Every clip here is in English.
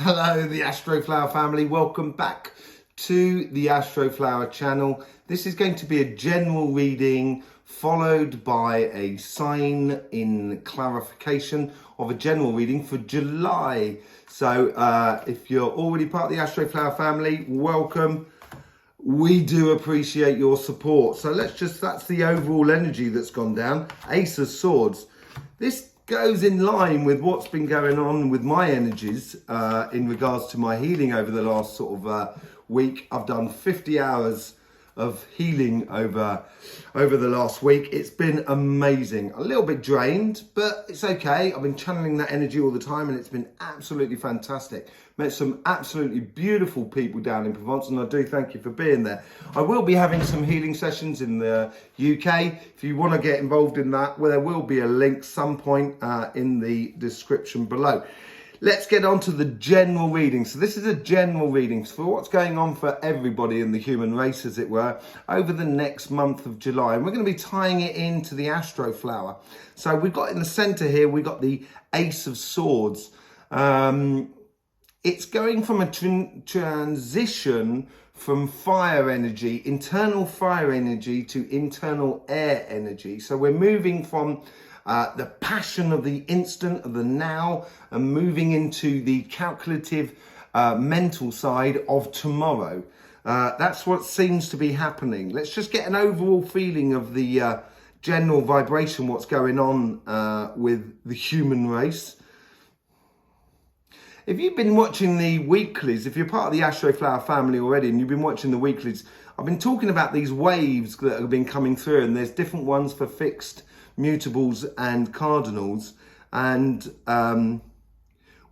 Hello, the Astroflower family. Welcome back to the Astroflower channel. This is going to be a general reading followed by a sign in clarification of a general reading for July. So if you're already part of the Astroflower family, welcome. We do appreciate your support. So that's the overall energy that's gone down. Ace of Swords. This goes in line with what's been going on with my energies in regards to my healing over the last sort of week. I've done 50 hours of healing over the last week. It's been amazing. A little bit drained, but it's okay. I've been channeling that energy all the time and it's been absolutely fantastic. Met some absolutely beautiful people down in Provence, and I do thank you for being there. I will be having some healing sessions in the UK. If you want to get involved in that, well, there will be a link some point in the description below. Let's get on to the general reading. So this is a general reading for what's going on for everybody in the human race, as it were, over the next month of July. And we're going to be tying it into the Astroflower. So we've got in the center here, we've got the Ace of Swords. It's going from a transition from fire energy, internal fire energy, to internal air energy. So we're moving from the passion of the instant, of the now, and moving into the calculative mental side of tomorrow. That's what seems to be happening. Let's just get an overall feeling of the general vibration, what's going on with the human race. If you've been watching the weeklies, if you're part of the Astroflower family already and you've been watching the weeklies, I've been talking about these waves that have been coming through, and there's different ones for fixed, mutables and cardinals, and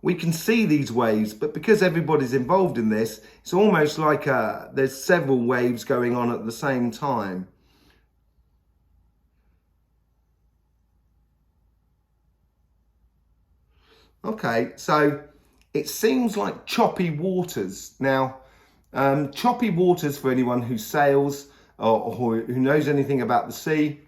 we can see these waves, but because everybody's involved in this, it's almost like there's several waves going on at the same time. Okay, so it seems like choppy waters. Now, choppy waters, for anyone who sails or who knows anything about the sea,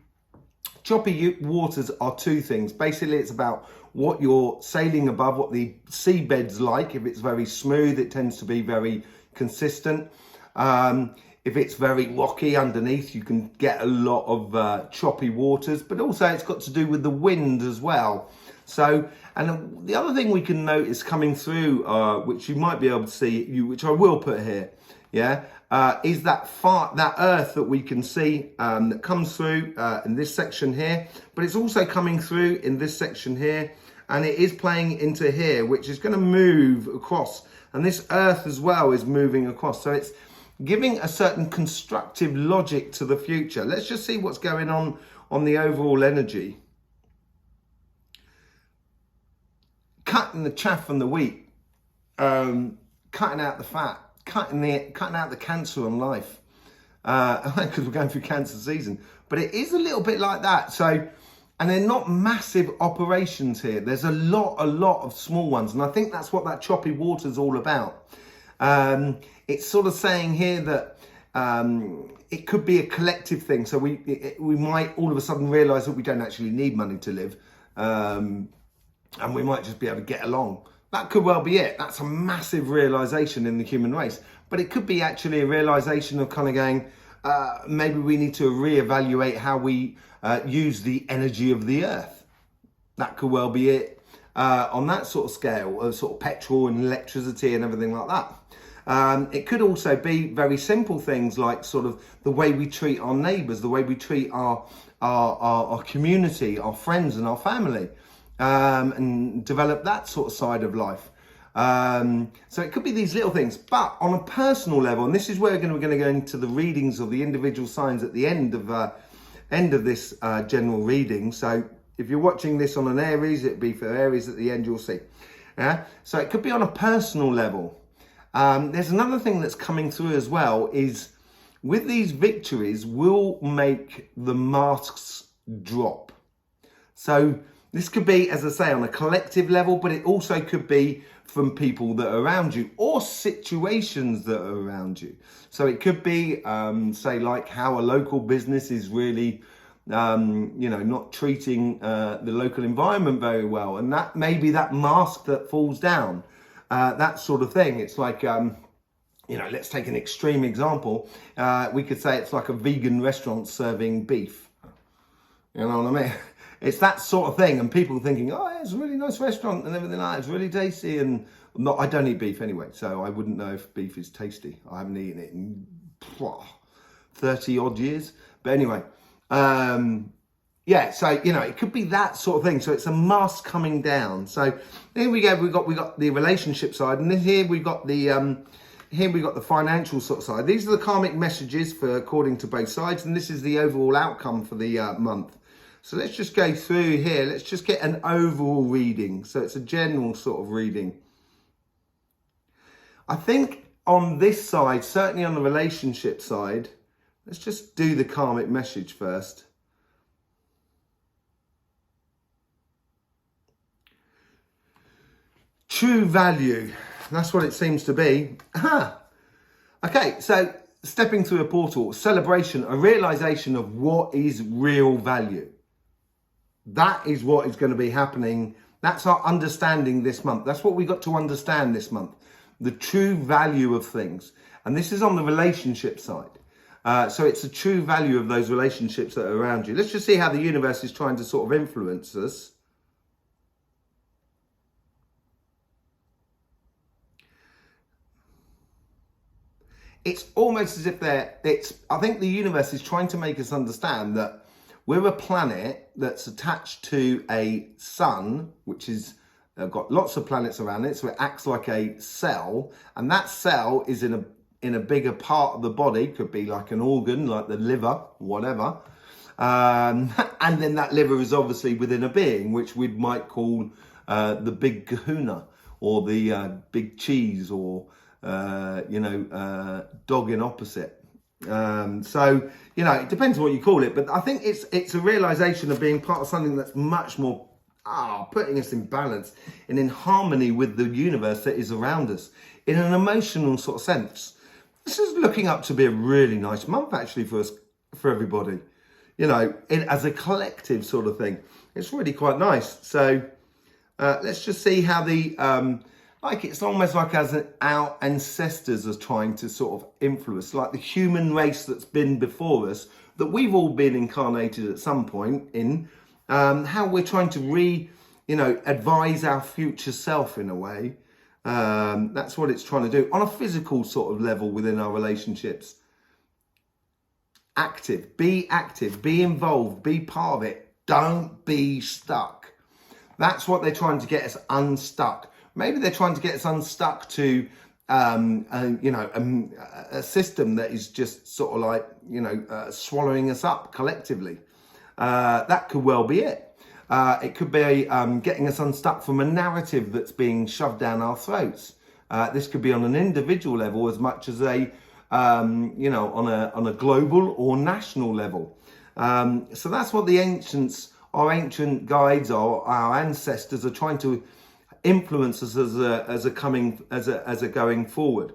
choppy waters are two things. Basically, it's about what you're sailing above, what the seabed's like. If it's very smooth, it tends to be very consistent. If it's very rocky underneath, you can get a lot of choppy waters, but also it's got to do with the wind as well. So, and the other thing we can notice coming through, which you might be able to see, which I will put here, yeah, is that earth that we can see that comes through in this section here, but it's also coming through in this section here, and it is playing into here, which is going to move across, and this earth as well is moving across. So it's giving a certain constructive logic to the future. Let's just see what's going on the overall energy. Cutting the chaff from the wheat, cutting out the fat, cutting out the cancer on life, because we're going through cancer season. But it is a little bit like that. So, and they're not massive operations here. There's a lot of small ones, and I think that's what that choppy water is all about. It's sort of saying here that it could be a collective thing. So we might all of a sudden realise that we don't actually need money to live. And we might just be able to get along. That could well be it. That's a massive realization in the human race. But it could be actually a realization of kind of going, maybe we need to reevaluate how we use the energy of the earth. That could well be it on that sort of scale of sort of petrol and electricity and everything like that. It could also be very simple things like sort of the way we treat our neighbours, the way we treat our community, our friends and our family. And develop that sort of side of life. So it could be these little things, but on a personal level, and this is where we're going to go into the readings of the individual signs at the end of this general reading. So if you're watching this on an Aries, it'd be for Aries at the end, you'll see. Yeah. So it could be on a personal level. There's another thing that's coming through as well, is with these victories, will make the masks drop. So this could be, as I say, on a collective level, but it also could be from people that are around you or situations that are around you. So it could be, say, like how a local business is really, not treating the local environment very well. And that may be that mask that falls down. that sort of thing. It's like, let's take an extreme example. We could say it's like a vegan restaurant serving beef. You know what I mean? It's that sort of thing, and people thinking, oh, it's a really nice restaurant and everything like that. It's really tasty, and I don't eat beef anyway, so I wouldn't know if beef is tasty. I haven't eaten it in 30 odd years. But anyway, yeah, so, it could be that sort of thing. So it's a mask coming down. So here we go. We got the relationship side, and then here we've got the financial sort of side. These are the karmic messages according to both sides, and this is the overall outcome for the month. So let's just go through here. Let's just get an overall reading. So it's a general sort of reading. I think on this side, certainly on the relationship side, let's just do the karmic message first. True value. That's what it seems to be. Aha. Okay, so stepping through a portal, celebration, a realization of what is real value. That is what is going to be happening. That's our understanding this month. That's what we got to understand this month. The true value of things. And this is on the relationship side. So it's a true value of those relationships that are around you. Let's just see how the universe is trying to sort of influence us. It's almost as if I think the universe is trying to make us understand that we're a planet that's attached to a sun, which is got lots of planets around it, so it acts like a cell, and that cell is in a bigger part of the body, could be like an organ, like the liver, whatever, and then that liver is obviously within a being, which we might call the big kahuna, or the big cheese, or dog in opposite. So, it depends what you call it, but I think it's a realization of being part of something that's much more putting us in balance and in harmony with the universe that is around us in an emotional sort of sense. This is looking up to be a really nice month actually for us, for everybody, as a collective sort of thing. It's really quite nice. So let's just see how it's almost like our ancestors are trying to sort of influence, like the human race that's been before us, that we've all been incarnated at some point in, how we're trying to advise our future self in a way. That's what it's trying to do on a physical sort of level within our relationships. Be active, be involved, be part of it. Don't be stuck. That's what they're trying to get us unstuck. Maybe they're trying to get us unstuck to, a system that is just sort of like, swallowing us up collectively. That could well be it. It could be getting us unstuck from a narrative that's being shoved down our throats. This could be on an individual level as much as on a global or national level. So that's what our ancient guides, our ancestors are trying to influence us as a going forward.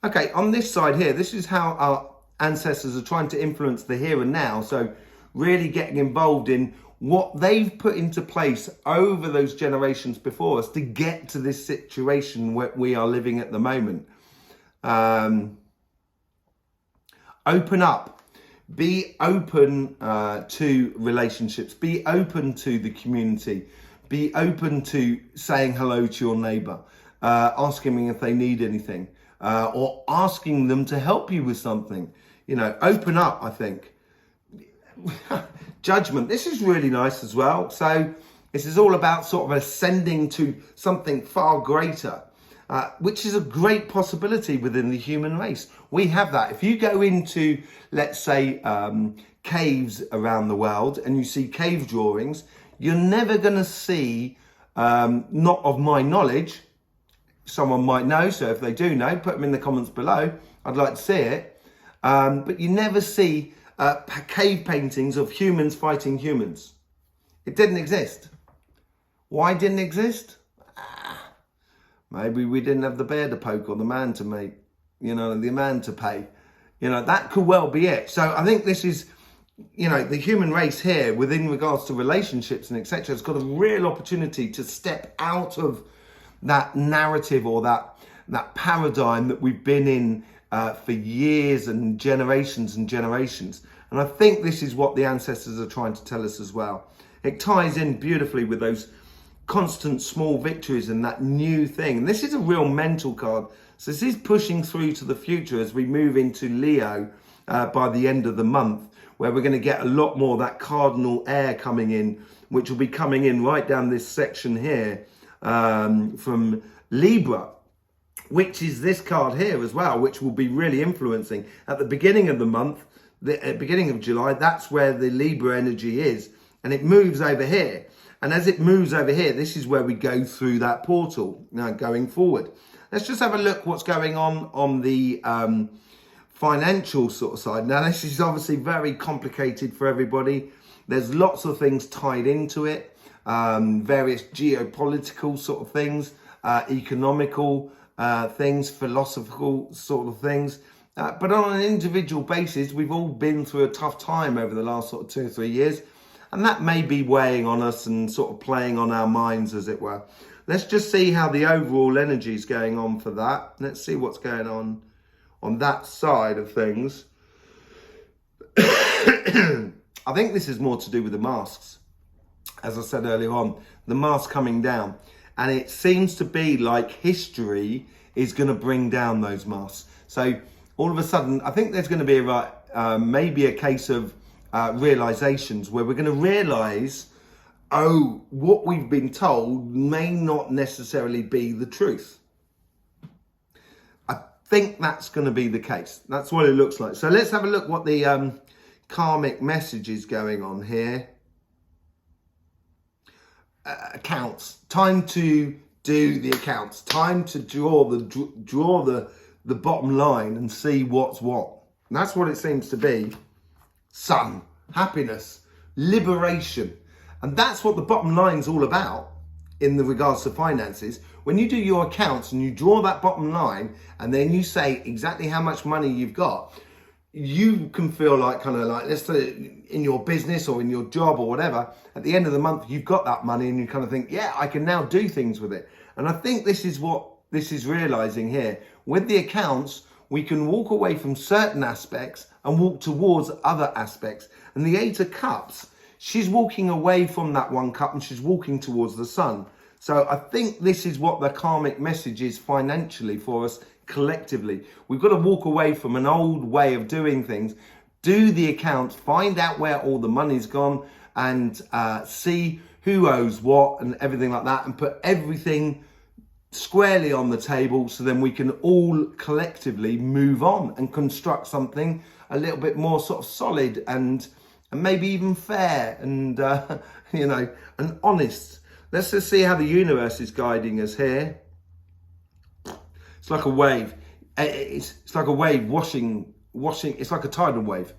Okay, on this side here, this is how our ancestors are trying to influence the here and now. So really getting involved in what they've put into place over those generations before us to get to this situation where we are living at the moment. Open up. Be open to relationships. Be open to the community. Be open to saying hello to your neighbour, asking them if they need anything, or asking them to help you with something. Open up, I think. Judgment. This is really nice as well. So this is all about sort of ascending to something far greater, which is a great possibility within the human race. We have that. If you go into, let's say, caves around the world and you see cave drawings, you're never going to see, not of my knowledge, someone might know, so if they do know, put them in the comments below. I'd like to see it. But you never see cave paintings of humans fighting humans. It didn't exist. Why didn't it exist? Maybe we didn't have the bear to poke or the man to make, the man to pay. That could well be it. So I think this is, the human race here, within regards to relationships and etc., has got a real opportunity to step out of that narrative or that paradigm that we've been in for years and generations and generations. And I think this is what the ancestors are trying to tell us as well. It ties in beautifully with those constant small victories and that new thing. And this is a real mental card. So this is pushing through to the future as we move into Leo by the end of the month, where we're going to get a lot more of that cardinal air coming in, which will be coming in right down this section here from Libra, which is this card here as well, which will be really influencing at the beginning of the month, the beginning of July. That's where the Libra energy is, and it moves over here. And as it moves over here, this is where we go through that portal now going forward. Let's just have a look what's going on the financial sort of side. Now, this is obviously very complicated for everybody. There's lots of things tied into it, various geopolitical sort of things, economical things, philosophical sort of things. But on an individual basis, we've all been through a tough time over the last sort of 2 or 3 years. And that may be weighing on us and sort of playing on our minds, as it were. Let's just see how the overall energy is going on for that. Let's see what's going on that side of things. I think this is more to do with the masks. As I said earlier on, the mask coming down. And it seems to be like history is going to bring down those masks. So all of a sudden, I think there's going to be maybe a case of realizations where we're going to realize, oh, what we've been told may not necessarily be the truth. I think that's going to be the case. That's what it looks like. So let's have a look what the karmic message is going on here. Accounts. Time to do the accounts. Time to draw the bottom line and see what's what. And that's what it seems to be. Sun, happiness, liberation. And that's what the bottom line's all about in the regards to finances. When you do your accounts and you draw that bottom line and then you say exactly how much money you've got, you can feel like let's say in your business or in your job or whatever, at the end of the month, you've got that money and you kind of think, yeah, I can now do things with it. And I think this is what this is realizing here. With the accounts, we can walk away from certain aspects and walk towards other aspects. And the Eight of Cups, she's walking away from that one cup and she's walking towards the sun. So I think this is what the karmic message is financially for us collectively. We've got to walk away from an old way of doing things, do the accounts, find out where all the money's gone and see who owes what and everything like that, and put everything squarely on the table so then we can all collectively move on and construct something a little bit more sort of solid and maybe even fair and and honest. Let's just see how the universe is guiding us here. It's like a wave. It's like a wave washing. It's like a tidal wave.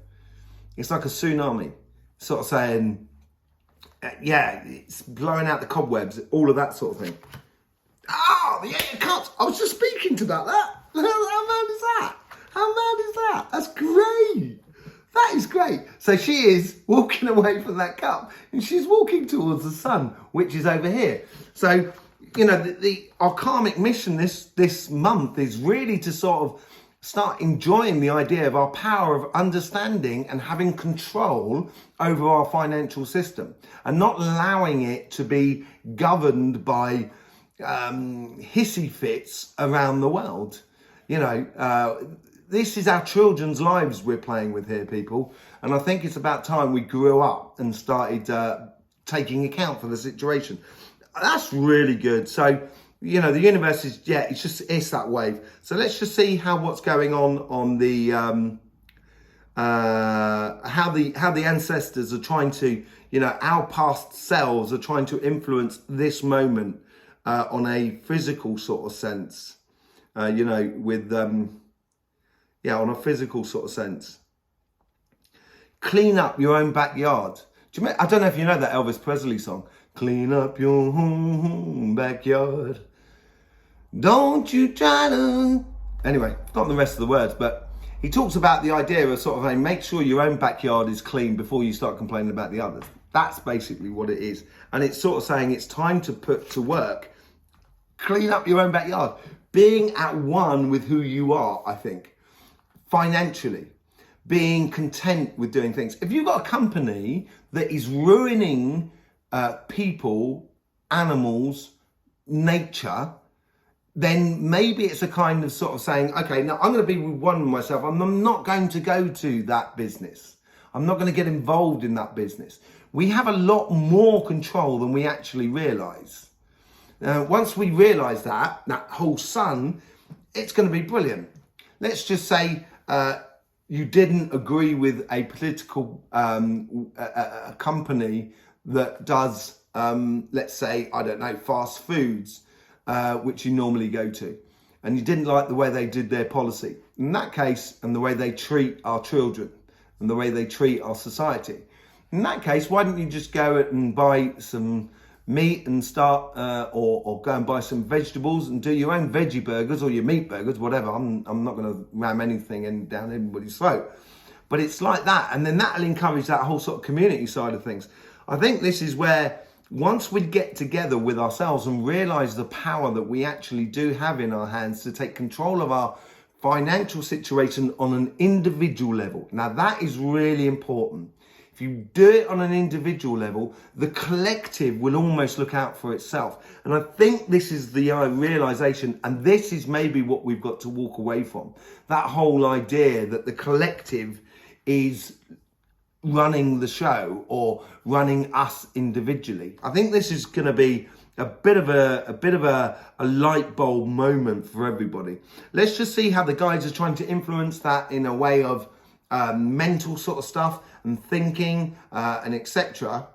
It's like a tsunami, sort of saying, yeah, it's blowing out the cobwebs, all of that sort of thing. Oh, the Eight of Cups. I was just speaking to that. How mad is that? How mad is that? That's great. That is great. So she is walking away from that cup and she's walking towards the sun, which is over here. So, our karmic mission this month is really to sort of start enjoying the idea of our power of understanding and having control over our financial system and not allowing it to be governed by hissy fits around the world. This is our children's lives we're playing with here, people. And I think it's about time we grew up and started taking account for the situation. That's really good. So, the universe is, it's that wave. So let's just see what's going on the, how the ancestors are trying to, our past selves are trying to influence this moment on a physical sort of sense, with, on a physical sort of sense. Clean up your own backyard. I don't know if you know that Elvis Presley song. Clean up your backyard. Don't you try to... Anyway, not the rest of the words, but he talks about the idea of sort of make sure your own backyard is clean before you start complaining about the others. That's basically what it is. And it's sort of saying it's time to put to work clean up your own backyard. Being at one with who you are, I think, financially, being content with doing things. If you've got a company that is ruining people, animals, nature, then maybe it's a kind of sort of saying, okay, now I'm going to be with one with myself. I'm not going to go to that business. I'm not going to get involved in that business. We have a lot more control than we actually realise. Once we realise that whole sun, it's going to be brilliant. Let's just say you didn't agree with a political a company that does, let's say, I don't know, fast foods, which you normally go to, and you didn't like the way they did their policy. In that case, and the way they treat our children, and the way they treat our society, in that case, why don't you just go and buy some meat and start, or go and buy some vegetables and do your own veggie burgers or your meat burgers, whatever. I'm not going to ram anything down anybody's throat, but it's like that, and then that'll encourage that whole sort of community side of things. I think this is where, once we get together with ourselves and realise the power that we actually do have in our hands to take control of our financial situation on an individual level. Now that is really important. If you do it on an individual level, the collective will almost look out for itself. And I think this is the realisation, and this is maybe what we've got to walk away from. That whole idea that the collective is running the show or running us individually. I think this is going to be a bit of a light bulb moment for everybody. Let's just see how the guides are trying to influence that in a way of mental sort of stuff and thinking and etc.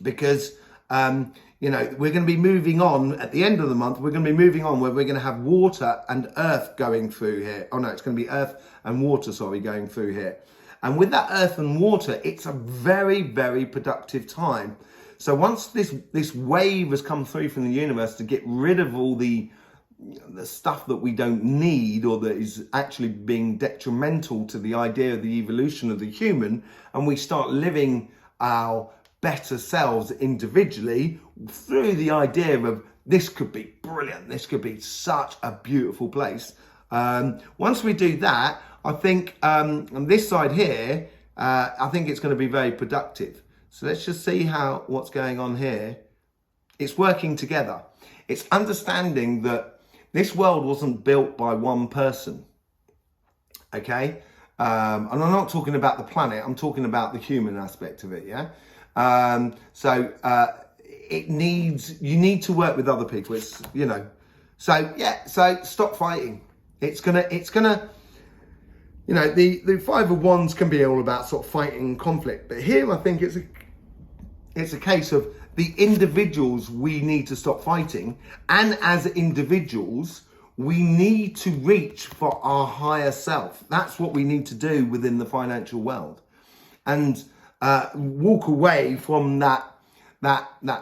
Because you know, we're going to be moving on at the end of the month. We're going to be moving on where we're going to have water and earth going through here. Oh no, it's going to be earth and water, sorry, going through here. And with that earth and water, it's a very, very productive time. So once this wave has come through from the universe to get rid of all the stuff that we don't need, or that is actually being detrimental to the idea of the evolution of the human, and we start living our better selves individually through the idea of this could be brilliant, this could be such a beautiful place. Once we do that, I think on this side here, I think it's going to be very productive. So let's just see what's going on here. It's working together. It's understanding that this world wasn't built by one person, okay? And I'm not talking about the planet, I'm talking about the human aspect of it, yeah? You need to work with other people, it's, you know. So, yeah, so stop fighting. It's gonna, you know, the Five of Wands can be all about sort of fighting and conflict, but here I think it's a case of the individuals we need to stop fighting, and as individuals we need to reach for our higher self. That's what we need to do within the financial world, and walk away from that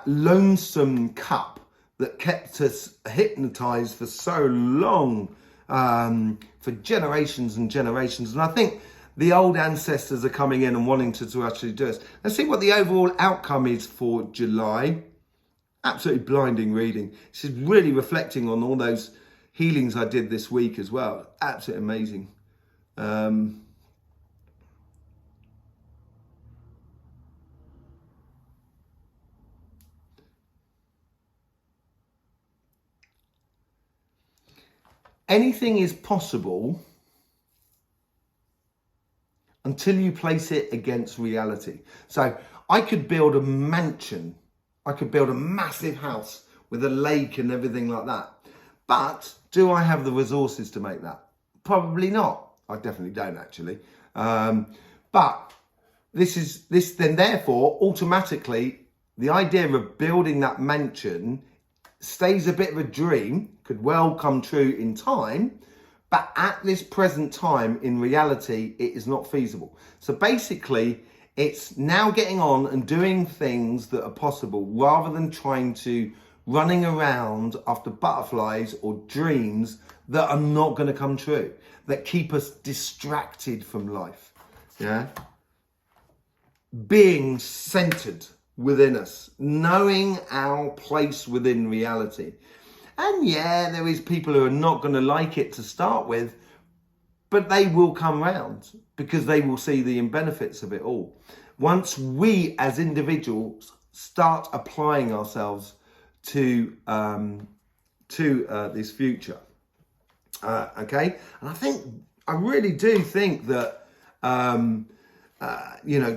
lonesome cup that kept us hypnotized for so long, for generations and generations. And I think the old ancestors are coming in and wanting to actually do this. Let's see what the overall outcome is for July. Absolutely blinding reading. This is really reflecting on all those healings I did this week as well. Absolutely amazing. Anything is possible until you place it against reality. So I could build a mansion. I could build a massive house with a lake and everything like that. But do I have the resources to make that? Probably not. I definitely don't actually. But then therefore, automatically, the idea of building that mansion stays a bit of a dream, could well come true in time, but at this present time, in reality, it is not feasible. So basically, it's now getting on and doing things that are possible rather than trying to running around after butterflies or dreams that are not going to come true, that keep us distracted from life. Yeah. Being centered within us, knowing our place within reality. And yeah, there is people who are not going to like it to start with, but they will come round because they will see the benefits of it all. Once we as individuals start applying ourselves to this future, okay? And I really do think that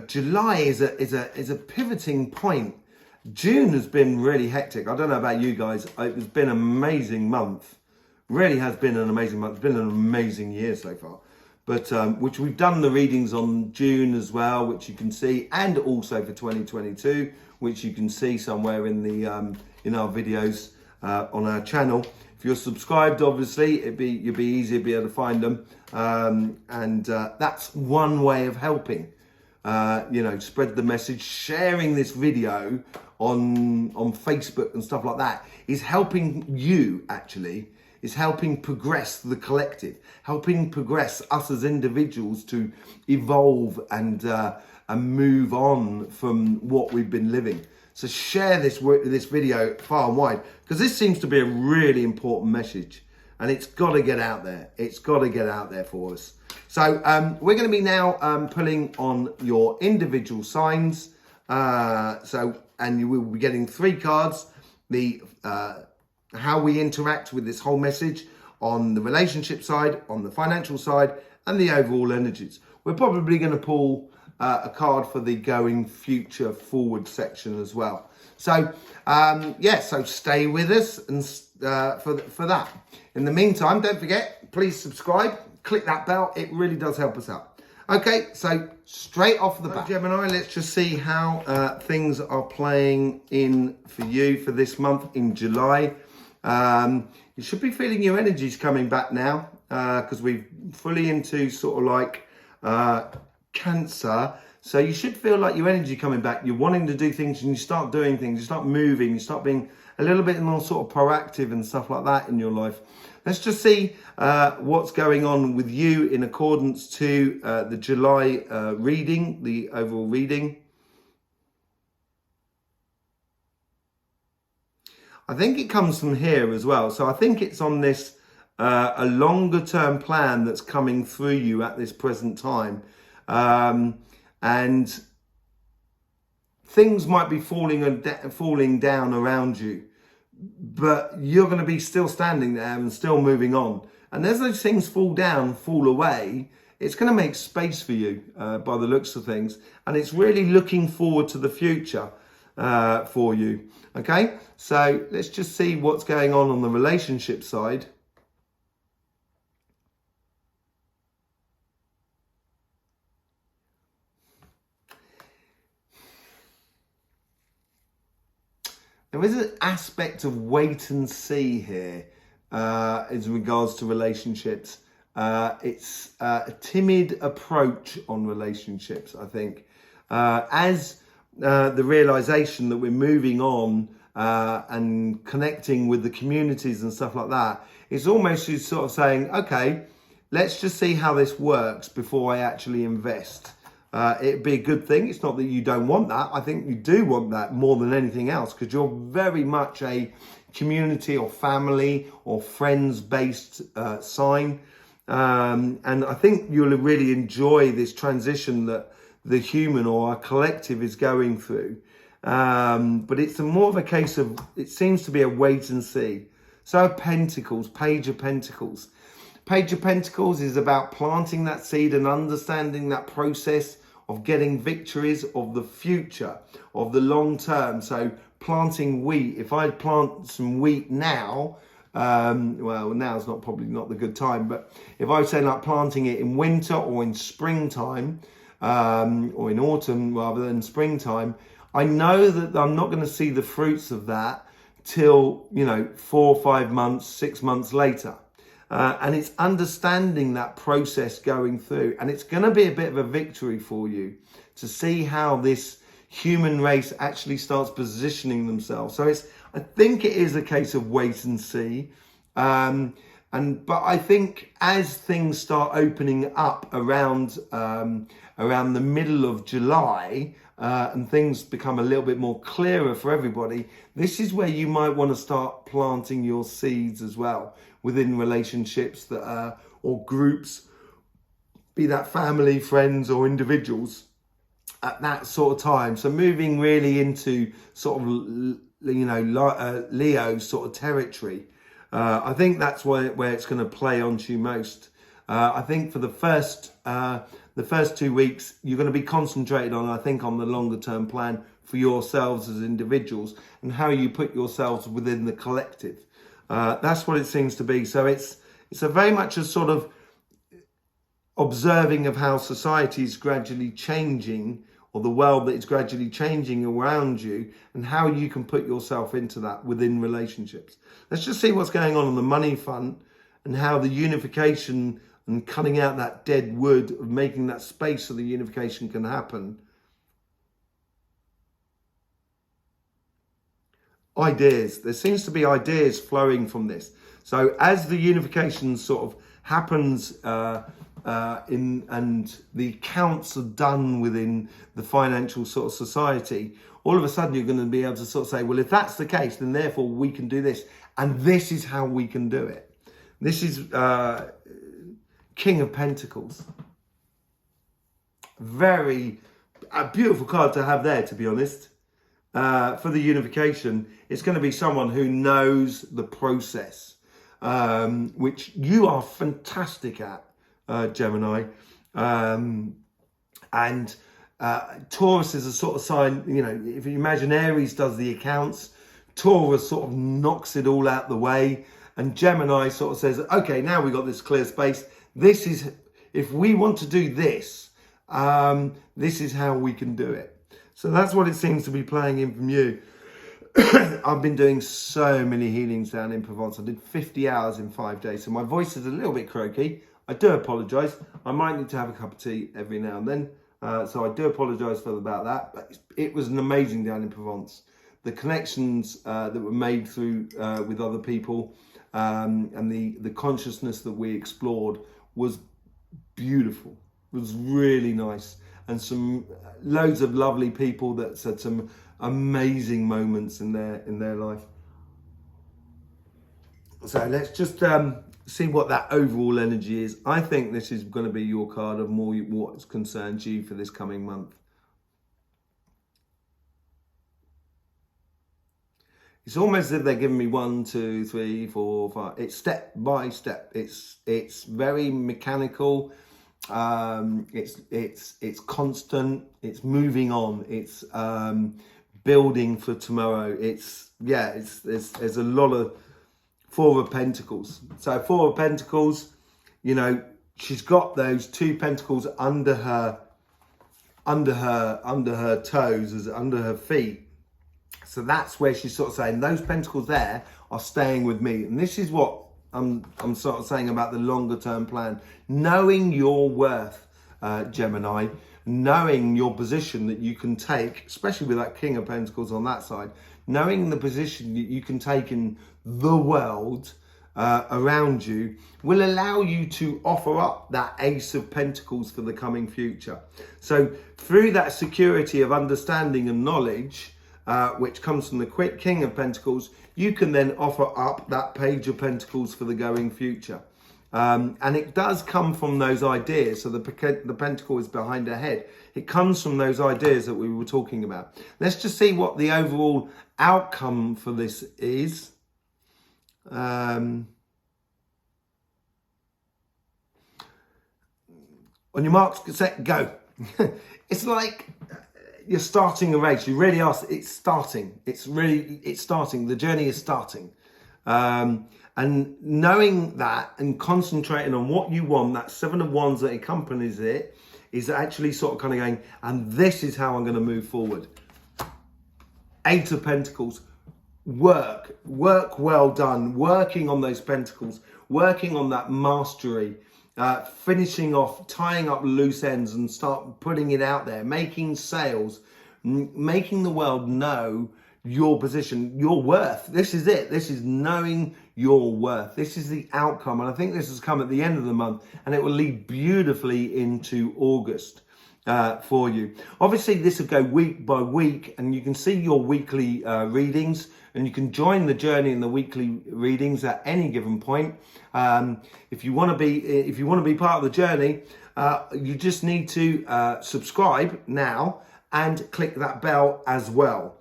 July is a pivoting point. June has been really hectic. I don't know about you guys. It's been an amazing month. Really has been an amazing month. It's been an amazing year so far. But which we've done the readings on June as well, which you can see, and also for 2022, which you can see somewhere in the in our videos on our channel. If you're subscribed, obviously, you'd be easy to be able to find them, and that's one way of helping. Spread the message. Sharing this video on Facebook and stuff like that is helping you, actually. Is helping progress the collective, helping progress us as individuals to evolve and move on from what we've been living. So share this video far and wide, because this seems to be a really important message, and it's got to get out there. It's got to get out there for us. So we're going to be now pulling on your individual signs. And you will be getting 3 cards. How we interact with this whole message on the relationship side, on the financial side, and the overall energies. We're probably going to pull a card for the going future forward section as well. So so stay with us and for that. In the meantime, don't forget, please subscribe, click that bell. It really does help us out. Okay, so straight off the bat, Gemini, let's just see how things are playing in for you for this month in July. You should be feeling your energies coming back now, because we're fully into sort of like Cancer. So you should feel like your energy coming back. You're wanting to do things, and you start doing things. You start moving. You start being a little bit more sort of proactive and stuff like that in your life. Let's just see what's going on with you in accordance to the July reading, the overall reading. I think it comes from here as well. So I think it's on this a longer term plan that's coming through you at this present time. And things might be falling down around you, but you're going to be still standing there and still moving on. And as those things fall away, it's going to make space for you by the looks of things. And it's really looking forward to the future for you. Okay, so let's just see what's going on the relationship side. There is an aspect of wait and see here in regards to relationships. It's a timid approach on relationships, I think. As the realization that we're moving on and connecting with the communities and stuff like that, it's almost sort of saying, okay, let's just see how this works before I actually invest. It'd be a good thing. It's not that you don't want that. I think you do want that more than anything else, because you're very much a community or family or friends based sign. And I think you'll really enjoy this transition that the human or our collective is going through. But it's more of a case of, it seems to be a wait and see. So Pentacles, Page of Pentacles. Page of Pentacles is about planting that seed and understanding that process of getting victories of the future, of the long term. So planting wheat. If I plant some wheat now, well, now's probably not the good time, but if I was saying like planting it in winter or in springtime, or in autumn rather than springtime, I know that I'm not going to see the fruits of that till, 4 or 5 months, 6 months later. And it's understanding that process going through. And it's going to be a bit of a victory for you to see how this human race actually starts positioning themselves. So I think it is a case of wait and see. But I think as things start opening up around the middle of July, and things become a little bit more clearer for everybody, this is where you might want to start planting your seeds as well within relationships that or groups, be that family, friends, or individuals at that sort of time. So moving really into sort of, Leo sort of territory. I think that's where it's going to play onto you most. I think for the first 2 weeks, you're going to be concentrated on, I think, on the longer term plan for yourselves as individuals and how you put yourselves within the collective. That's what it seems to be. So it's a very much a sort of observing of how society is gradually changing, or the world that is gradually changing around you, and how you can put yourself into that within relationships. Let's just see what's going on the money front, and how the unification and cutting out that dead wood of making that space so the unification can happen. Ideas. There seems to be ideas flowing from this. So as the unification sort of happens and the accounts are done within the financial sort of society, all of a sudden you're going to be able to sort of say, well, if that's the case, then therefore we can do this. And this is how we can do it. This is King of Pentacles. A beautiful card to have there, to be honest. For the unification, it's going to be someone who knows the process, which you are fantastic at, Gemini. And Taurus is a sort of sign, if you imagine Aries does the accounts, Taurus sort of knocks it all out the way, and Gemini sort of says, okay, now we've got this clear space. This is, if we want to do this, this is how we can do it. So that's what it seems to be playing in from you. I've been doing so many healings down in Provence. I did 50 hours in 5 days, so my voice is a little bit croaky. I do apologise. I might need to have a cup of tea every now and then. So I do apologise about that. But it was an amazing down in Provence. The connections that were made through with other people, and the consciousness that we explored was beautiful. It was really nice. And some loads of lovely people that said some amazing moments in their life. So let's just see what that overall energy is. I think this is going to be your card of more what concerns you for this coming month. It's almost as if they're giving me 1, 2, 3, 4, 5. It's step by step. It's very mechanical. It's constant. It's moving on. It's building for tomorrow. There's a lot of Four of Pentacles. So Four of Pentacles, she's got those 2 pentacles under her toes, under her feet. So that's where she's sort of saying those pentacles there are staying with me. And this is what I'm sort of saying about the longer term plan. Knowing your worth, Gemini, knowing your position that you can take, especially with that King of Pentacles on that side, knowing the position that you can take in the world around you will allow you to offer up that Ace of Pentacles for the coming future. So through that security of understanding and knowledge, which comes from the King of Pentacles, you can then offer up that Page of Pentacles for the going future. And it does come from those ideas. So the pentacle is behind her head. It comes from those ideas that we were talking about. Let's just see what the overall outcome for this is. On your marks, get set, go. It's like you're starting a race. You really are. It's starting. It's starting. The journey is starting. And knowing that and concentrating on what you want, that 7 of Wands that accompanies it, is actually sort of kind of going, and this is how I'm going to move forward. 8 of Pentacles. Work well done. Working on those pentacles. Working on that mastery. Finishing off, tying up loose ends and start putting it out there. Making sales. Making the world know your position, your worth. This is it. This is knowing your worth. This is the outcome. And I think this has come at the end of the month, and it will lead beautifully into August for you. Obviously, this will go week by week, and you can see your weekly readings, and you can join the journey in the weekly readings at any given point. If you want to be part of the journey, you just need to subscribe now and click that bell as well.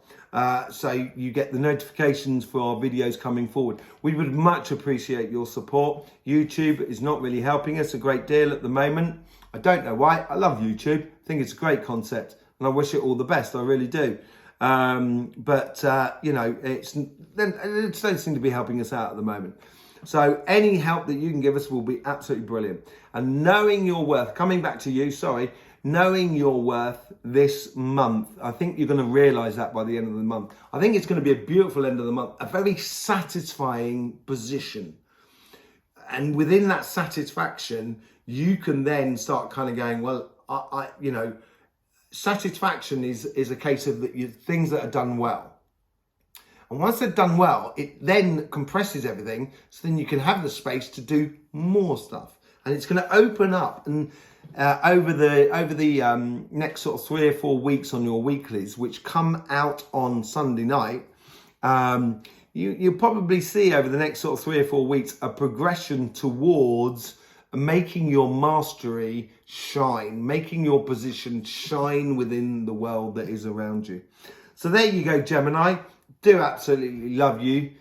So you get the notifications for our videos coming forward. We would much appreciate your support. YouTube is not really helping us a great deal at the moment. I don't know why. I love YouTube. I think it's a great concept, and I wish it all the best. I really do. But you know, it doesn't seem to be helping us out at the moment. So any help that you can give us will be absolutely brilliant. And knowing your worth, coming back to you, knowing your worth this month, I think you're going to realize that by the end of the month. I think it's going to be a beautiful end of the month, a very satisfying position. And within that satisfaction, you can then start kind of going, well, you know, satisfaction is a case of things that are done well. And once they're done well, it then compresses everything, so then you can have the space to do more stuff. And it's going to open up, and over the next sort of 3 or 4 weeks on your weeklies, which come out on Sunday night, you'll probably see over the next sort of 3 or 4 weeks a progression towards making your mastery shine, making your position shine within the world that is around you. So there you go, Gemini. Do absolutely love you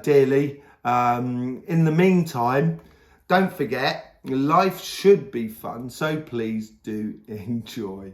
dearly. In the meantime, don't forget, life should be fun, so please do enjoy.